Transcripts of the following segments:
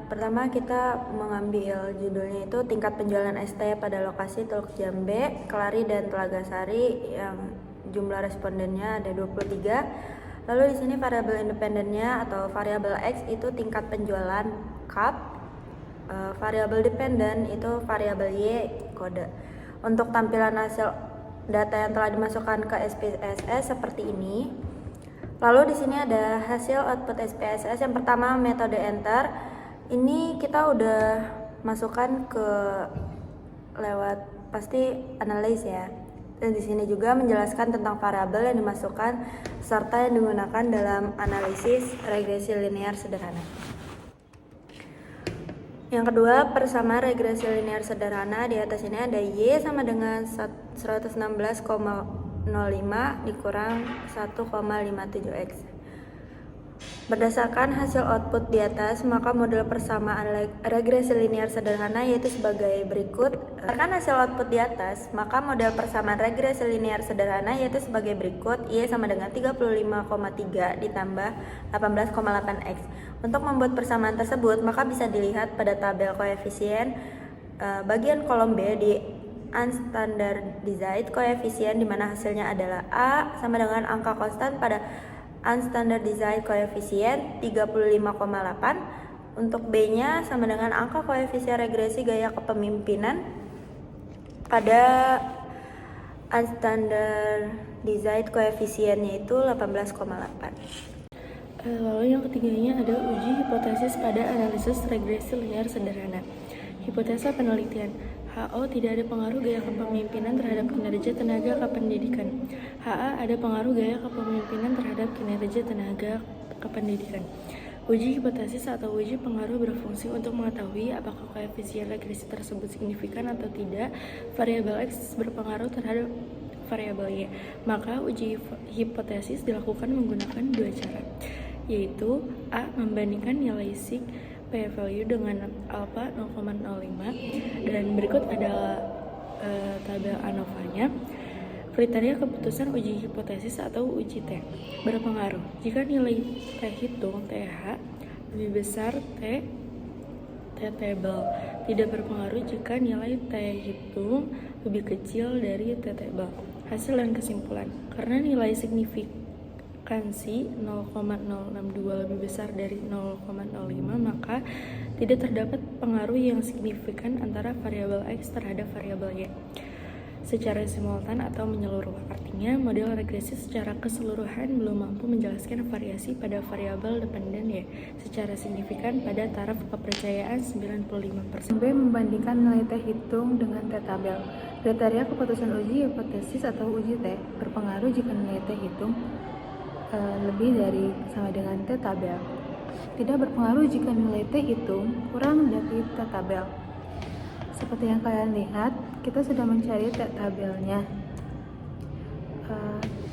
pertama kita mengambil judulnya itu tingkat penjualan ST pada lokasi Teluk Jambe, Kelari dan Telaga Sari yang jumlah respondennya ada 23. Lalu di sini variabel independennya atau variabel X itu tingkat penjualan cup. Variabel dependen itu variabel Y kode. Untuk tampilan hasil data yang telah dimasukkan ke SPSS seperti ini. Lalu di sini ada hasil output SPSS. Yang pertama metode enter. Ini kita udah masukkan ke lewat pasti analis ya. Dan di sini juga menjelaskan tentang variabel yang dimasukkan serta yang digunakan dalam analisis regresi linear sederhana. Yang kedua, persamaan regresi linear sederhana. Di atas ini ada Y sama dengan 116,05 dikurang 1,57X. Berdasarkan hasil output di atas, maka model persamaan regresi linear sederhana yaitu sebagai berikut. Berdasarkan hasil output di atas, maka model persamaan regresi linear sederhana yaitu sebagai berikut. Y sama dengan 35,3 ditambah 18,8X. Untuk membuat persamaan tersebut, maka bisa dilihat pada tabel koefisien bagian kolom B di unstandardized koefisien di mana hasilnya adalah A sama dengan angka konstan pada unstandardized koefisien 35,8. Untuk B-nya sama dengan angka koefisien regresi gaya kepemimpinan pada unstandardized koefisiennya itu 18,8. Lalu yang ketiganya ada uji hipotesis pada analisis regresi linear sederhana. Hipotesa penelitian. HO tidak ada pengaruh gaya kepemimpinan terhadap kinerja tenaga kependidikan. HA ada pengaruh gaya kepemimpinan terhadap kinerja tenaga kependidikan. Uji hipotesis atau uji pengaruh berfungsi untuk mengetahui apakah koefisien regresi tersebut signifikan atau tidak. Variabel X berpengaruh terhadap variabel Y. Maka uji hipotesis dilakukan menggunakan dua cara, yaitu A. Membandingkan nilai sig p-value dengan alpha 0,05 dan berikut adalah tabel ANOVA-nya. Kriteria keputusan uji hipotesis atau uji T berpengaruh jika nilai T hitung TH lebih besar T table. Tidak berpengaruh jika nilai T hitung lebih kecil dari T table. Hasil dan kesimpulan. Karena nilai signifikansi 0,062 lebih besar dari 0,05, maka tidak terdapat pengaruh yang signifikan antara variabel X terhadap variabel Y secara simultan atau menyeluruh. Artinya, model regresi secara keseluruhan belum mampu menjelaskan variasi pada variabel dependen Y secara signifikan pada taraf kepercayaan 95%. B. Membandingkan nilai T hitung dengan T tabel. Kriteria keputusan uji hipotesis atau uji T berpengaruh jika nilai T hitung lebih dari sama dengan T tabel. Tidak berpengaruh jika nilai T hitung kurang dari T tabel. Seperti yang kalian lihat, kita sudah mencari T tabelnya.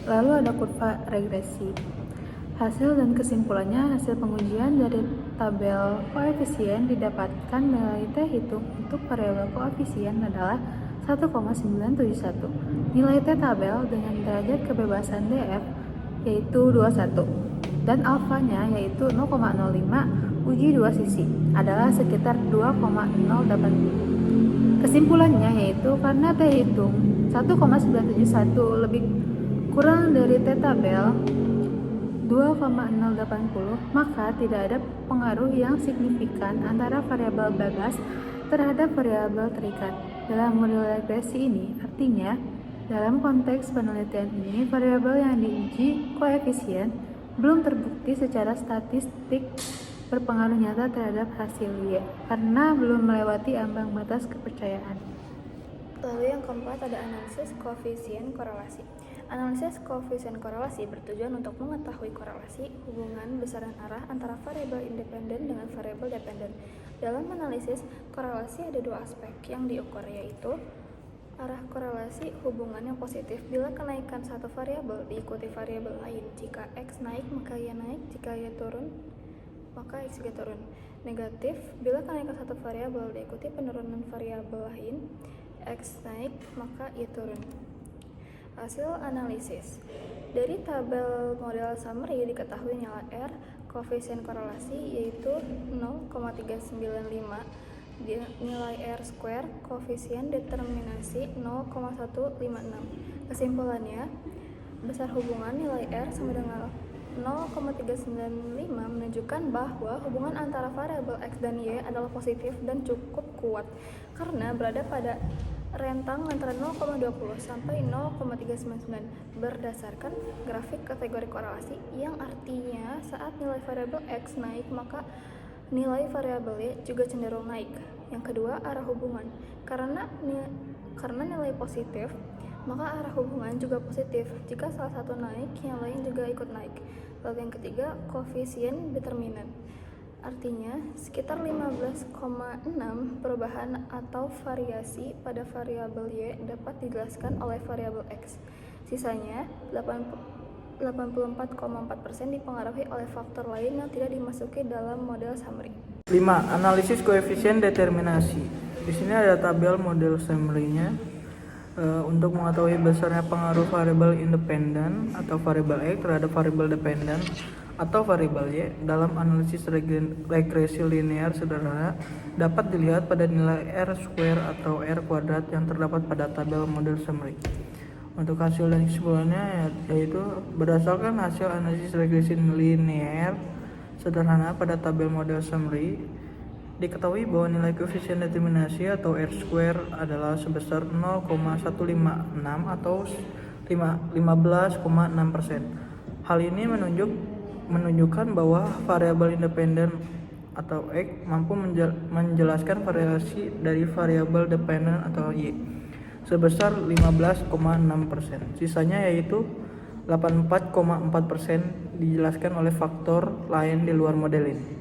Lalu ada kurva regresi. Hasil dan kesimpulannya, hasil pengujian dari tabel koefisien didapatkan nilai T hitung untuk variabel koefisien adalah 1,971. Nilai T tabel dengan derajat kebebasan DF yaitu 21 dan alfanya yaitu 0,05 uji dua sisi adalah sekitar 2,08. Kesimpulannya yaitu karena T hitung 1,971 lebih kurang dari T tabel 2,080, maka tidak ada pengaruh yang signifikan antara variabel bebas terhadap variabel terikat. Dalam model regresi ini, artinya dalam konteks penelitian ini, variabel yang diuji koefisien belum terbukti secara statistik berpengaruh nyata terhadap hasil Y karena belum melewati ambang batas kepercayaan. Lalu yang keempat ada analisis koefisien korelasi. Analisis koefisien korelasi bertujuan untuk mengetahui korelasi hubungan besaran arah antara variabel independen dengan variabel dependen. Dalam analisis korelasi ada dua aspek yang diukur, yaitu arah korelasi hubungan yang positif bila kenaikan satu variabel diikuti variabel lain. Jika X naik maka Y naik, jika Y turun maka X juga turun. Negatif bila kenaikan satu variabel diikuti penurunan variabel lain, X naik maka Y turun. Hasil analisis. Dari tabel model summary diketahui nilai R, koefisien korelasi yaitu 0,395, nilai R square, koefisien determinasi 0,156. Kesimpulannya, besar hubungan nilai R sama dengan 0,395 menunjukkan bahwa hubungan antara variabel X dan Y adalah positif dan cukup kuat karena berada pada rentang antara 0,20 sampai 0,399 berdasarkan grafik kategori korelasi yang artinya saat nilai variabel X naik maka nilai variabel Y juga cenderung naik. Yang kedua, arah hubungan. Karena nilai positif, maka arah hubungan juga positif. Jika salah satu naik, yang lain juga ikut naik. Lalu yang ketiga, koefisien determinan. Artinya, sekitar 15,6 perubahan atau variasi pada variabel Y dapat dijelaskan oleh variabel X. Sisanya, 84,4% dipengaruhi oleh faktor lain yang tidak dimasuki dalam model summary. 5. Analisis koefisien determinasi. Di sini ada tabel model summary-nya. Untuk mengetahui besarnya pengaruh variabel independen atau variabel X terhadap variabel dependen atau variabel Y dalam analisis regresi linear sederhana dapat dilihat pada nilai R square atau R kuadrat yang terdapat pada tabel model summary. Untuk hasil dan kesimpulannya yaitu berdasarkan hasil analisis regresi linear sederhana pada tabel model summary, diketahui bahwa nilai koefisien determinasi atau R square adalah sebesar 0,156 atau 15,6%. Hal ini menunjukkan bahwa variabel independen atau X mampu menjelaskan variasi dari variabel dependen atau Y sebesar 15,6%. Sisanya yaitu 84,4% dijelaskan oleh faktor lain di luar model ini.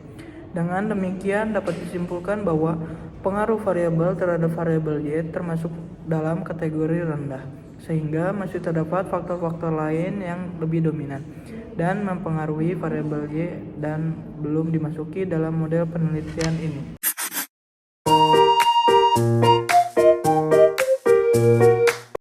Dengan demikian dapat disimpulkan bahwa pengaruh variabel terhadap variabel Y termasuk dalam kategori rendah, sehingga masih terdapat faktor-faktor lain yang lebih dominan dan mempengaruhi variabel Y dan belum dimasuki dalam model penelitian ini.